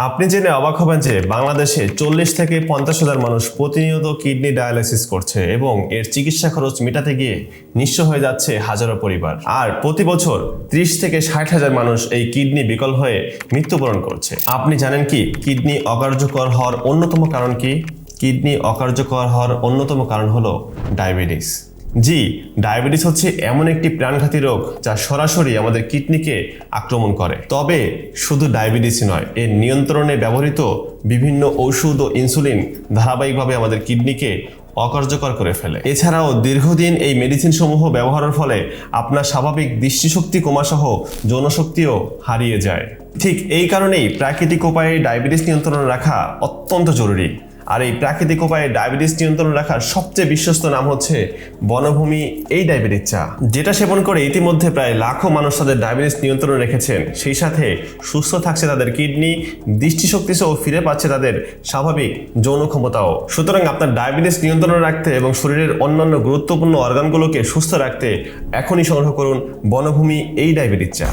আপনি জেনে অবাক হবেন যে বাংলাদেশে 40 থেকে 50,000 মানুষ প্রতিনিয়ত কিডনি ডায়ালাইসিস করছে এবং এর চিকিৎসা খরচ মেটাতে গিয়ে নিঃস্ব হয়ে যাচ্ছে হাজারো পরিবার। আর প্রতি বছর 30 থেকে 60,000 মানুষ এই কিডনি বিকল হয়ে মৃত্যুবরণ করছে। আপনি জানেন কি কিডনি অকার্যকর হওয়ার অন্যতম কারণ কি? কিডনি অকার্যকর হওয়ার অন্যতম কারণ হলো ডায়াবেটিস। জি, ডায়াবেটিস হচ্ছে এমন একটি প্রাণঘাতী রোগ যা সরাসরি আমাদের কিডনিকে আক্রমণ করে। তবে শুধু ডায়াবেটিসই নয়, এর নিয়ন্ত্রণে ব্যবহৃত বিভিন্ন ওষুধ ও ইনসুলিন ধারাবাহিকভাবে আমাদের কিডনিকে অকার্যকর করে ফেলে। এছাড়াও দীর্ঘদিন এই মেডিসিন সমূহ ব্যবহারের ফলে আপনার স্বাভাবিক দৃষ্টিশক্তি কমাসহ যৌনশক্তিও হারিয়ে যায়। ঠিক এই কারণেই প্রাকৃতিক উপায়ে ডায়াবেটিস নিয়ন্ত্রণে রাখা অত্যন্ত জরুরি। আর এই প্রাকৃতিক উপায়ে ডায়াবেটিস নিয়ন্ত্রণ রাখার সবচেয়ে বিশ্বস্ত নাম হচ্ছে বনভূমি এই ডায়াবেটিস চা, যেটা সেবন করে ইতিমধ্যে প্রায় লাখো মানুষ তাদের ডায়াবেটিস নিয়ন্ত্রণে রেখেছেন। সেই সাথে সুস্থ থাকছে তাদের কিডনি, দৃষ্টিশক্তি সহ ফিরে পাচ্ছে তাদের স্বাভাবিক যৌন ক্ষমতাও। সুতরাং আপনার ডায়াবেটিস নিয়ন্ত্রণে রাখতে এবং শরীরের অন্যান্য গুরুত্বপূর্ণ অর্গানগুলোকে সুস্থ রাখতে এখনই সংগ্রহ করুন বনভূমি এই ডায়াবেটিস চা।